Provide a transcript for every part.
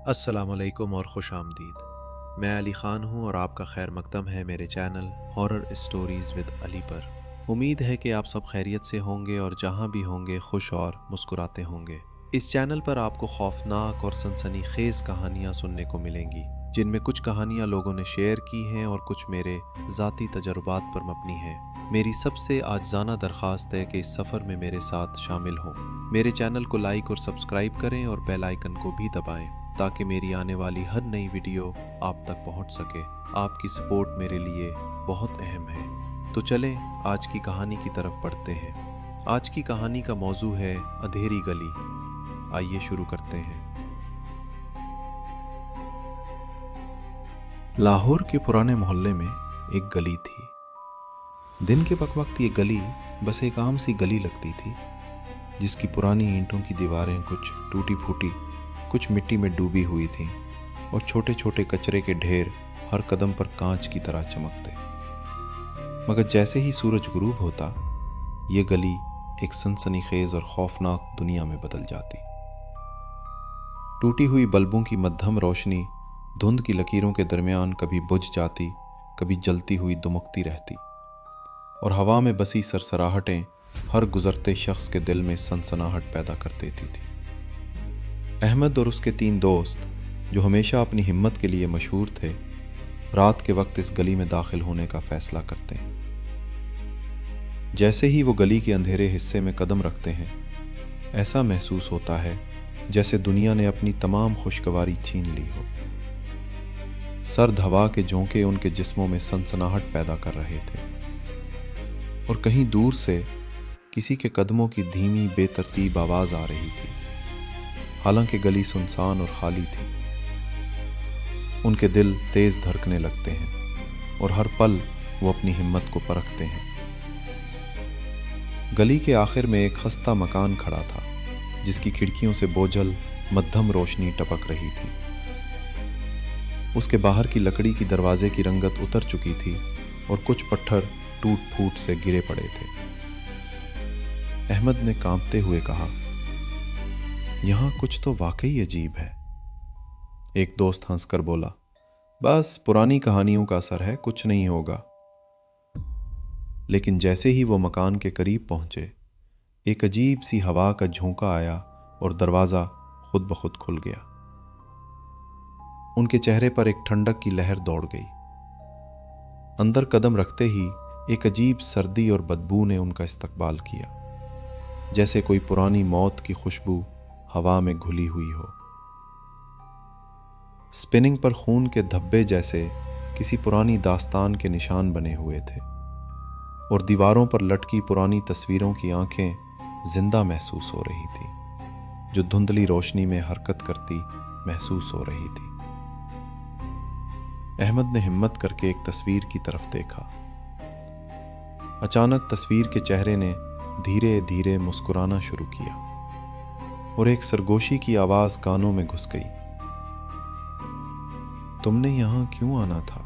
अस्सलाम वालेकुम और खुश आमदीद। मैं अली ख़ान हूँ और आपका खैर मकदम है मेरे channel horror stories with Ali पर। उम्मीद है कि आप सब खैरियत से होंगे और जहाँ भी होंगे खुश और मुस्कुराते होंगे। इस चैनल पर आपको खौफनाक और सनसनीखेज़ कहानियाँ सुनने को मिलेंगी, जिनमें कुछ कहानियाँ लोगों ने शेयर की हैं और कुछ मेरे ज़ाती तजुर्बात पर मबनी हैं। मेरी सबसे आजिज़ाना दरख्वास्त है कि इस सफ़र में मेरे साथ शामिल हों। मेरे चैनल को लाइक और सब्सक्राइब करें और बेल आइकन को भी दबाएं ताकि मेरी आने वाली हर नई वीडियो आप तक पहुंच सके। आपकी सपोर्ट मेरे लिए बहुत अहम है। तो चलें आज की कहानी की तरफ बढ़ते हैं। आज की कहानी का मौजू है अंधेरी गली। आइए शुरू करते हैं। लाहौर के पुराने मोहल्ले में एक गली थी। दिन के वक्त ये गली बस एक आम सी गली लगती थी, जिसकी पुरानी ईंटों की दीवारें कुछ टूटी फूटी, कुछ मिट्टी में डूबी हुई थीं और छोटे छोटे कचरे के ढेर हर कदम पर कांच की तरह चमकते। मगर जैसे ही सूरज गुरूब होता, ये गली एक सनसनीखेज और खौफनाक दुनिया में बदल जाती। टूटी हुई बल्बों की मध्यम रोशनी धुंध की लकीरों के दरमियान कभी बुझ जाती, कभी जलती हुई दुमुकती रहती, और हवा में बसी सरसराहटें हर गुजरते शख्स के दिल में सनसनाहट पैदा कर देती थी। अहमद और उसके 3 दोस्त, जो हमेशा अपनी हिम्मत के लिए मशहूर थे, रात के वक्त इस गली में दाखिल होने का फैसला करते हैं। जैसे ही वो गली के अंधेरे हिस्से में कदम रखते हैं, ऐसा महसूस होता है जैसे दुनिया ने अपनी तमाम खुशगवारी छीन ली हो। सर्द हवा के झोंके उनके जिस्मों में सनसनाहट पैदा कर रहे थे, और कहीं दूर से किसी के कदमों की धीमी बेतरतीब आवाज आ रही थी। हालांकि गली सुनसान और खाली थी, उनके दिल तेज धड़कने लगते हैं और हर पल वो अपनी हिम्मत को परखते हैं। गली के आखिर में एक खस्ता मकान खड़ा था, जिसकी खिड़कियों से बोझल मध्यम रोशनी टपक रही थी। उसके बाहर की लकड़ी की दरवाजे की रंगत उतर चुकी थी और कुछ पत्थर टूट फूट से गिरे पड़े थे। अहमद ने कांपते हुए कहा, यहां कुछ तो वाकई अजीब है। एक दोस्त हंसकर बोला, बस पुरानी कहानियों का असर है, कुछ नहीं होगा। लेकिन जैसे ही वो मकान के करीब पहुंचे, एक अजीब सी हवा का झोंका आया और दरवाजा खुद ब खुद खुल गया। उनके चेहरे पर एक ठंडक की लहर दौड़ गई। अंदर कदम रखते ही एक अजीब सर्दी और बदबू ने उनका इस्तकबाल किया, जैसे कोई पुरानी मौत की खुशबू हवा में घुली हुई हो। स्पिनिंग पर खून के धब्बे जैसे किसी पुरानी दास्तान के निशान बने हुए थे, और दीवारों पर लटकी पुरानी तस्वीरों की आंखें जिंदा महसूस हो रही थी, जो धुंधली रोशनी में हरकत करती महसूस हो रही थी। अहमद ने हिम्मत करके एक तस्वीर की तरफ देखा। अचानक तस्वीर के चेहरे ने धीरे धीरे मुस्कुराना शुरू किया और एक सरगोशी की आवाज कानों में घुस गई, तुमने यहां क्यों आना था?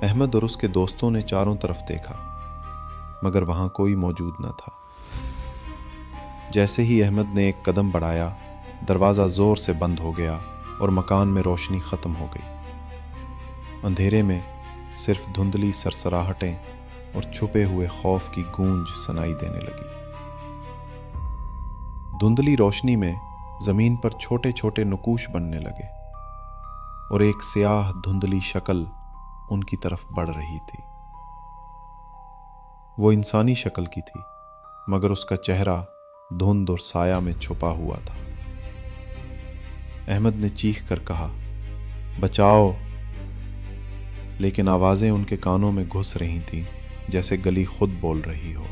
अहमद और उसके दोस्तों ने चारों तरफ देखा, मगर वहां कोई मौजूद न था। जैसे ही अहमद ने एक कदम बढ़ाया, दरवाजा जोर से बंद हो गया और मकान में रोशनी खत्म हो गई। अंधेरे में सिर्फ धुंधली सरसराहटें और छुपे हुए खौफ की गूंज सुनाई देने लगी। धुंधली रोशनी में जमीन पर छोटे छोटे नुकूश बनने लगे और एक स्याह धुंधली शक्ल उनकी तरफ बढ़ रही थी। वो इंसानी शक्ल की थी, मगर उसका चेहरा धुंध और साया में छुपा हुआ था। अहमद ने चीख कर कहा, बचाओ, लेकिन आवाजें उनके कानों में घुस रही थीं, जैसे गली खुद बोल रही हो।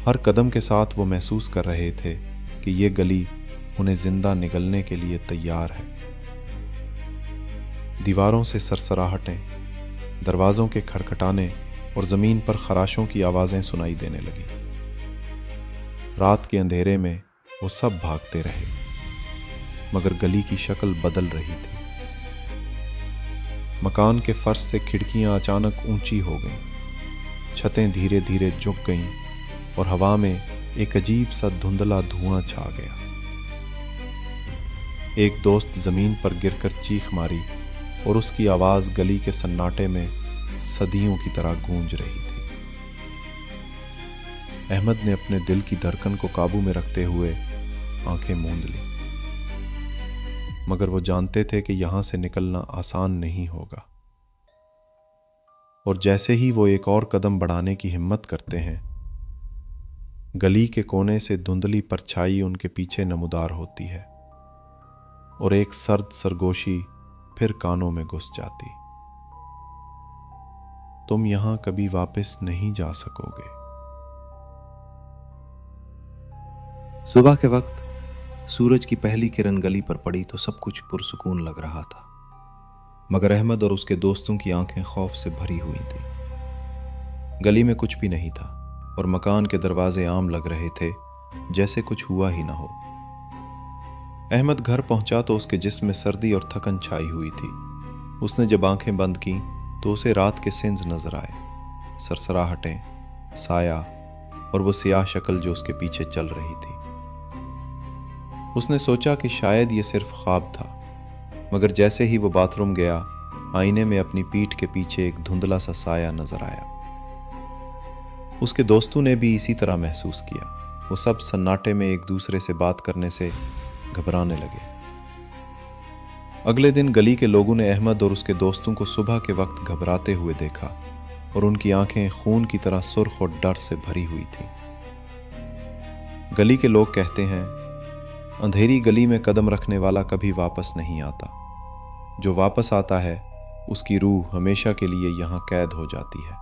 हर कदम के साथ वो महसूस कर रहे थे कि ये गली उन्हें जिंदा निगलने के लिए तैयार है। दीवारों से सरसराहटें, दरवाजों के खटखटाने और जमीन पर खराशों की आवाजें सुनाई देने लगी। रात के अंधेरे में वो सब भागते रहे, मगर गली की शक्ल बदल रही थी। मकान के फर्श से खिड़कियां अचानक ऊंची हो गईं, छतें धीरे धीरे झुक गईं और हवा में एक अजीब सा धुंधला धुआं छा गया। एक दोस्त जमीन पर गिरकर चीख मारी और उसकी आवाज गली के सन्नाटे में सदियों की तरह गूंज रही थी। अहमद ने अपने दिल की धड़कन को काबू में रखते हुए आंखें मूंद ली, मगर वो जानते थे कि यहां से निकलना आसान नहीं होगा। और जैसे ही वो एक और कदम बढ़ाने की हिम्मत करते हैं, गली के कोने से धुंधली परछाई उनके पीछे नमूदार होती है और एक सर्द सरगोशी फिर कानों में घुस जाती। तुम यहां कभी वापस नहीं जा सकोगे। सुबह के वक्त सूरज की पहली किरण गली पर पड़ी तो सब कुछ पुरसुकून लग रहा था, मगर अहमद और उसके दोस्तों की आंखें खौफ से भरी हुई थीं। गली में कुछ भी नहीं था और मकान के दरवाजे आम लग रहे थे, जैसे कुछ हुआ ही ना हो। अहमद घर पहुंचा तो उसके जिस्म में सर्दी और थकन छाई हुई थी। उसने जब आंखें बंद की तो उसे रात के सिंज नजर आए, सरसराहटें, साया और वो सियाह शक्ल जो उसके पीछे चल रही थी। उसने सोचा कि शायद ये सिर्फ ख्वाब था, मगर जैसे ही वो बाथरूम गया, आईने में अपनी पीठ के पीछे एक धुंधला सा साया नजर आया। उसके दोस्तों ने भी इसी तरह महसूस किया। वो सब सन्नाटे में एक दूसरे से बात करने से घबराने लगे। अगले दिन गली के लोगों ने अहमद और उसके दोस्तों को सुबह के वक्त घबराते हुए देखा और उनकी आंखें खून की तरह सुर्ख और डर से भरी हुई थीं। गली के लोग कहते हैं, अंधेरी गली में कदम रखने वाला कभी वापस नहीं आता। जो वापस आता है उसकी रूह हमेशा के लिए यहाँ कैद हो जाती है।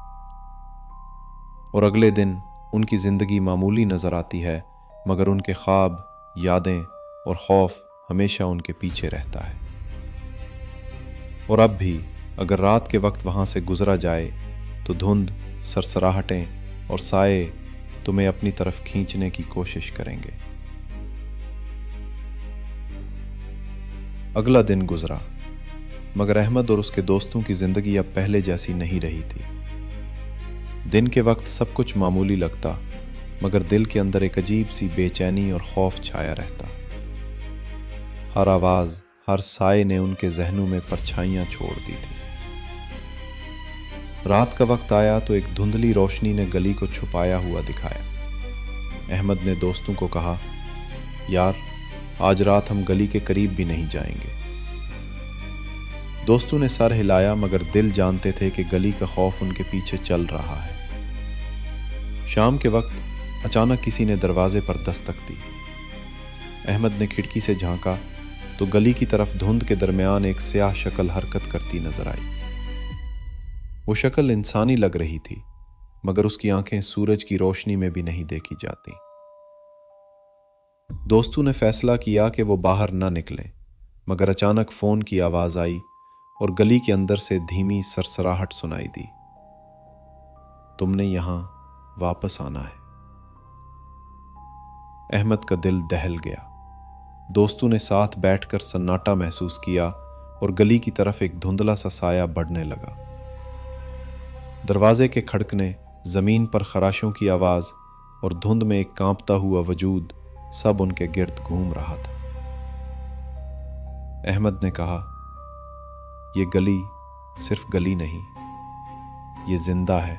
और अगले दिन उनकी जिंदगी मामूली नजर आती है, मगर उनके ख्वाब, यादें और खौफ हमेशा उनके पीछे रहता है। और अब भी अगर रात के वक्त वहां से गुजरा जाए तो धुंध, सरसराहटें और साए तुम्हें अपनी तरफ खींचने की कोशिश करेंगे। अगला दिन गुजरा, मगर अहमद और उसके दोस्तों की जिंदगी अब पहले जैसी नहीं रही थी। दिन के वक्त सब कुछ मामूली लगता, मगर दिल के अंदर एक अजीब सी बेचैनी और खौफ छाया रहता। हर आवाज, हर साए ने उनके जहनों में परछाइयां छोड़ दी थी। रात का वक्त आया तो एक धुंधली रोशनी ने गली को छुपाया हुआ दिखाया। अहमद ने दोस्तों को कहा, यार, आज रात हम गली के करीब भी नहीं जाएंगे। दोस्तों ने सर हिलाया, मगर दिल जानते थे कि गली का खौफ उनके पीछे चल रहा है। शाम के वक्त अचानक किसी ने दरवाजे पर दस्तक दी। अहमद ने खिड़की से झांका तो गली की तरफ धुंध के दरमियान एक स्याह शक्ल हरकत करती नजर आई। वो शक्ल इंसानी लग रही थी, मगर उसकी आंखें सूरज की रोशनी में भी नहीं देखी जाती। दोस्तों ने फैसला किया कि वो बाहर ना निकलें, मगर अचानक फोन की आवाज आई और गली के अंदर से धीमी सरसराहट सुनाई दी, तुमने यहां वापस आना है। अहमद का दिल दहल गया। दोस्तों ने साथ बैठकर सन्नाटा महसूस किया और गली की तरफ एक धुंधला सा साया बढ़ने लगा। दरवाजे के खड़कने, जमीन पर खराशों की आवाज और धुंध में एक कांपता हुआ वजूद सब उनके गिर्द घूम रहा था। अहमद ने कहा, ये गली सिर्फ गली नहीं, ये जिंदा है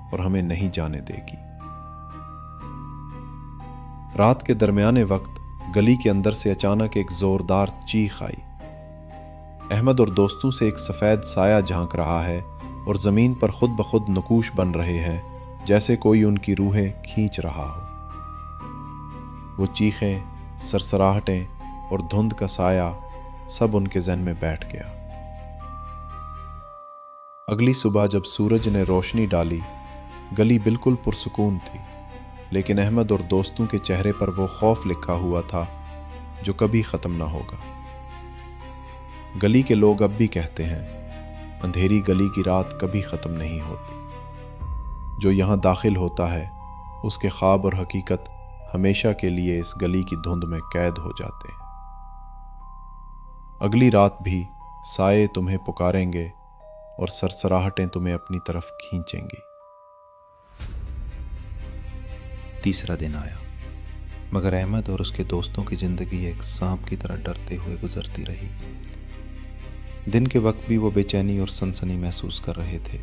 और हमें नहीं जाने देगी। रात के दरमियाने वक्त गली के अंदर से अचानक एक जोरदार चीख आई। अहमद और दोस्तों से एक सफेद साया झांक रहा है और जमीन पर खुद ब खुद नकूश बन रहे हैं, जैसे कोई उनकी रूहें खींच रहा हो। वो चीखें, सरसराहटें और धुंध का साया सब उनके जहन में बैठ गया। अगली सुबह जब सूरज ने रोशनी डाली, गली बिल्कुल पुरसुकून थी, लेकिन अहमद और दोस्तों के चेहरे पर वो खौफ लिखा हुआ था जो कभी खत्म ना होगा। गली के लोग अब भी कहते हैं, अंधेरी गली की रात कभी खत्म नहीं होती। जो यहां दाखिल होता है उसके ख्वाब और हकीकत हमेशा के लिए इस गली की धुंध में कैद हो जाते हैं। अगली रात भी साए तुम्हें पुकारेंगे और सरसराहटें तुम्हें अपनी तरफ खींचेंगी। तीसरा दिन आया। मगर अहमद और उसके दोस्तों की ज़िंदगी एक सांप की तरह डरते हुए गुजरती रही। दिन के वक्त भी वो बेचैनी और सनसनी महसूस कर रहे थे।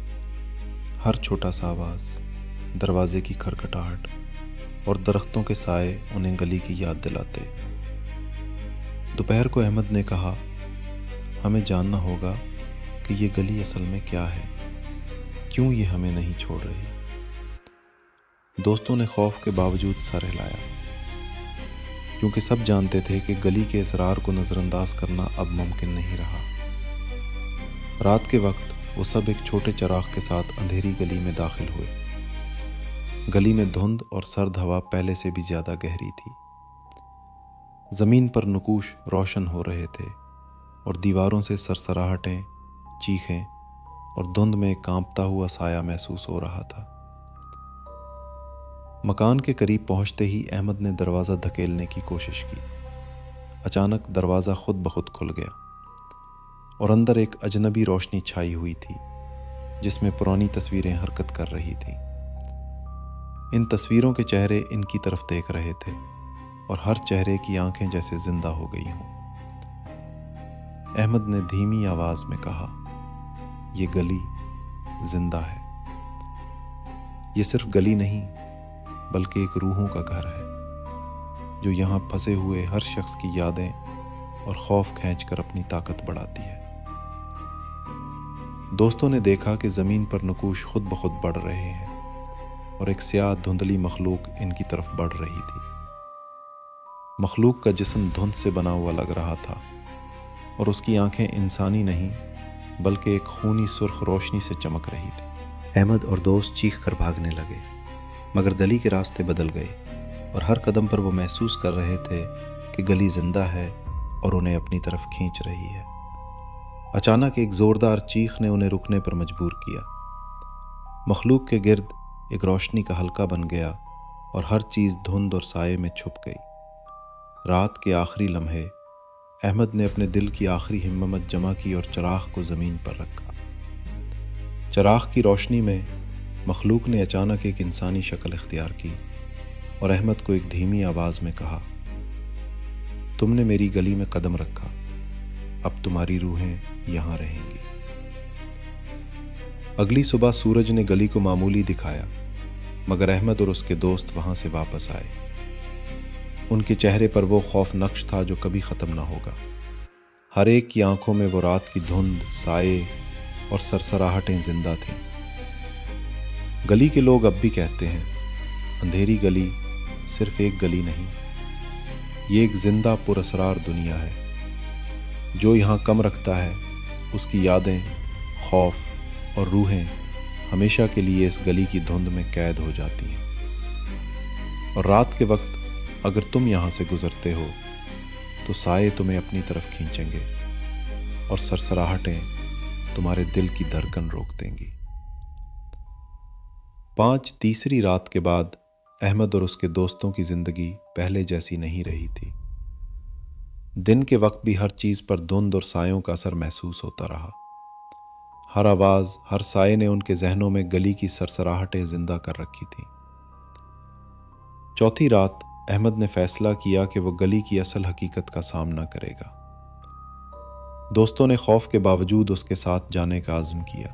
हर छोटा सा आवाज़, दरवाजे की खड़खड़ाहट और दरख्तों के साए उन्हें गली की याद दिलाते। दोपहर को अहमद ने कहा, हमें जानना होगा कि ये गली असल में क्या है, क्यों ये हमें नहीं छोड़ रही। दोस्तों ने खौफ के बावजूद सर हिलाया, क्योंकि सब जानते थे कि गली के इसरार को नज़रअंदाज करना अब मुमकिन नहीं रहा। रात के वक्त वो सब एक छोटे चिराग के साथ अंधेरी गली में दाखिल हुए। गली में धुंध और सर्द हवा पहले से भी ज़्यादा गहरी थी। ज़मीन पर नुकूश रोशन हो रहे थे और दीवारों से सरसराहटें, चीखें और धुंध में एक कांपता हुआ साया महसूस हो रहा था। मकान के करीब पहुंचते ही अहमद ने दरवाज़ा धकेलने की कोशिश की। अचानक दरवाज़ा खुद ब खुद खुल गया और अंदर एक अजनबी रोशनी छाई हुई थी, जिसमें पुरानी तस्वीरें हरकत कर रही थीं। इन तस्वीरों के चेहरे इनकी तरफ देख रहे थे और हर चेहरे की आंखें जैसे जिंदा हो गई हों। अहमद ने धीमी आवाज में कहा, ये गली जिंदा है। ये सिर्फ गली नहीं, बल्कि एक रूहों का घर है, जो यहाँ फंसे हुए हर शख्स की यादें और खौफ खींचकर अपनी ताकत बढ़ाती है। दोस्तों ने देखा कि ज़मीन पर नकूश खुद ब खुद बढ़ रहे हैं और एक स्याह धुंधली मखलूक इनकी तरफ बढ़ रही थी। मखलूक का जिस्म धुंध से बना हुआ लग रहा था और उसकी आंखें इंसानी नहीं, बल्कि एक खूनी सुर्ख रोशनी से चमक रही थी। अहमद और दोस्त चीख कर भागने लगे, मगर गली के रास्ते बदल गए और हर कदम पर वो महसूस कर रहे थे कि गली जिंदा है और उन्हें अपनी तरफ खींच रही है। अचानक एक ज़ोरदार चीख ने उन्हें रुकने पर मजबूर किया। मखलूक के गिर्द एक रोशनी का हल्का बन गया और हर चीज़ धुंध और साये में छुप गई। रात के आखिरी लम्हे अहमद ने अपने दिल की आखिरी हिम्मत जमा की और चिराग को ज़मीन पर रखा। चिराग की रोशनी में मखलूक ने अचानक एक इंसानी शक्ल इख्तियार की और अहमद को एक धीमी आवाज़ में कहा, तुमने मेरी गली में कदम रखा, अब तुम्हारी रूहें यहाँ रहेंगी। अगली सुबह सूरज ने गली को मामूली दिखाया, मगर अहमद और उसके दोस्त वहाँ से वापस आए। उनके चेहरे पर वो खौफ नक्श था जो कभी ख़त्म ना होगा। हर एक की आंखों में वो रात की धुंध, साये और सरसराहटें जिंदा थीं। गली के लोग अब भी कहते हैं, अंधेरी गली सिर्फ एक गली नहीं, ये एक जिंदा पुरअसरार दुनिया है। जो यहाँ कम रखता है, उसकी यादें, खौफ और रूहें हमेशा के लिए इस गली की धुंध में कैद हो जाती हैं। और रात के वक्त अगर तुम यहाँ से गुजरते हो तो साये तुम्हें अपनी तरफ खींचेंगे और सरसराहटें तुम्हारे दिल की धड़कन रोक देंगी। 5 तीसरी रात के बाद अहमद और उसके दोस्तों की जिंदगी पहले जैसी नहीं रही थी। दिन के वक्त भी हर चीज पर धुंध और सायों का असर महसूस होता रहा। हर आवाज, हर साये ने उनके जहनों में गली की सरसराहटें जिंदा कर रखी थी। चौथी रात अहमद ने फैसला किया कि वो गली की असल हकीकत का सामना करेगा। दोस्तों ने खौफ के बावजूद उसके साथ जाने का आज़म किया।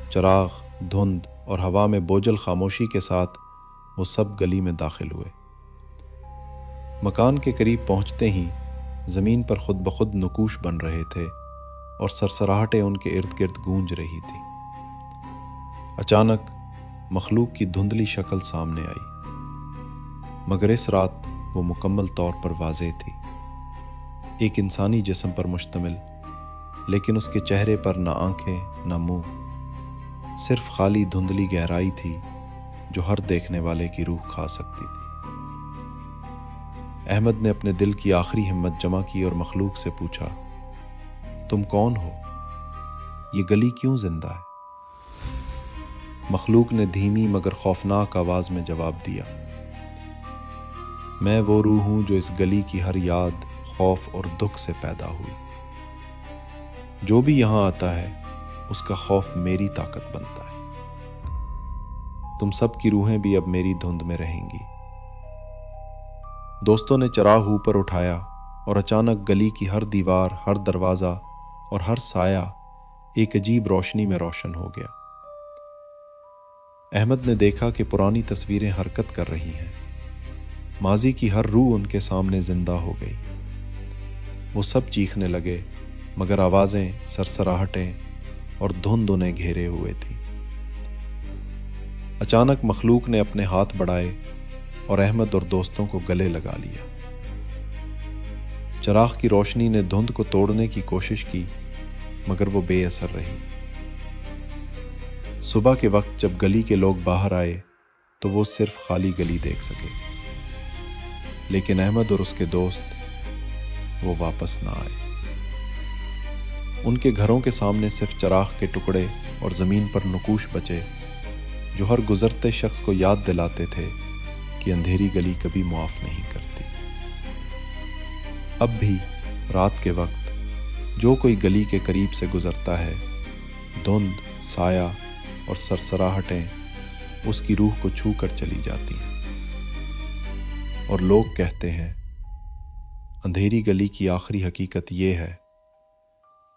चिराग, धुंध और हवा में बोझल खामोशी के साथ वो सब गली में दाखिल हुए। मकान के करीब पहुंचते ही ज़मीन पर खुद ब खुद नुकूश बन रहे थे और सरसराहटें उनके इर्द गिर्द गूंज रही थी। अचानक मखलूक की धुंधली शक्ल सामने आई, मगर इस रात वो मुकम्मल तौर पर वाज़ेह थी। एक इंसानी जिस्म पर मुश्तमिल, लेकिन उसके चेहरे पर ना आंखें ना मुंह, सिर्फ खाली धुंधली गहराई थी जो हर देखने वाले की रूह खा सकती थी। अहमद ने अपने दिल की आखिरी हिम्मत जमा की और मखलूक से पूछा, तुम कौन हो? ये गली क्यों जिंदा है? मखलूक ने धीमी मगर खौफनाक आवाज में जवाब दिया, मैं वो रूह हूं जो इस गली की हर याद, खौफ और दुख से पैदा हुई। जो भी यहां आता है उसका खौफ मेरी ताकत बनता है। तुम सब की रूहें भी अब मेरी धुंध में रहेंगी। दोस्तों ने चराग ऊपर उठाया और अचानक गली की हर दीवार, हर दरवाज़ा और हर साया एक अजीब रोशनी में रोशन हो गया। अहमद ने देखा कि पुरानी तस्वीरें हरकत कर रही हैं। माजी की हर रूह उनके सामने जिंदा हो गई। वो सब चीखने लगे, मगर आवाज़ें, सरसराहटें और धुंध उन्हें घेरे हुए थी। अचानक मखलूक ने अपने हाथ बढ़ाए और अहमद और दोस्तों को गले लगा लिया। चराग की रोशनी ने धुंध को तोड़ने की कोशिश की, मगर वो बेअसर रही। सुबह के वक्त जब गली के लोग बाहर आए तो वो सिर्फ खाली गली देख सके, लेकिन अहमद और उसके दोस्त वो वापस ना आए। उनके घरों के सामने सिर्फ चराग के टुकड़े और ज़मीन पर नुकूश बचे, जो हर गुजरते शख्स को याद दिलाते थे कि अंधेरी गली कभी माफ़ नहीं करती। अब भी रात के वक्त जो कोई गली के करीब से गुजरता है, धुंध, साया और सरसराहटें उसकी रूह को छू कर चली जाती हैं। और लोग कहते हैं, अंधेरी गली की आखिरी हकीकत ये है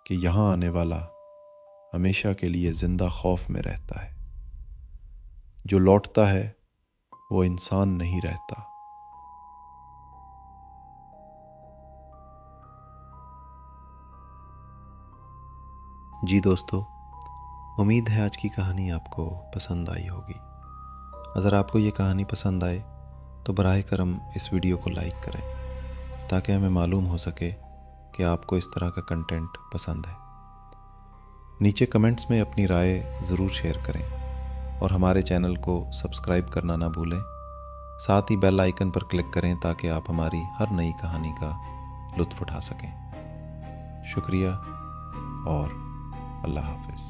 कि यहाँ आने वाला हमेशा के लिए जिंदा खौफ में रहता है। जो लौटता है वो इंसान नहीं रहता। जी दोस्तों, उम्मीद है आज की कहानी आपको पसंद आई होगी। अगर आपको ये कहानी पसंद आए तो बराह करम इस वीडियो को लाइक करें, ताकि हमें मालूम हो सके कि आपको इस तरह का कंटेंट पसंद है। नीचे कमेंट्स में अपनी राय ज़रूर शेयर करें और हमारे चैनल को सब्सक्राइब करना ना भूलें। साथ ही बेल आइकन पर क्लिक करें ताकि आप हमारी हर नई कहानी का लुत्फ़ उठा सकें। शुक्रिया और अल्लाह हाफ़िज़।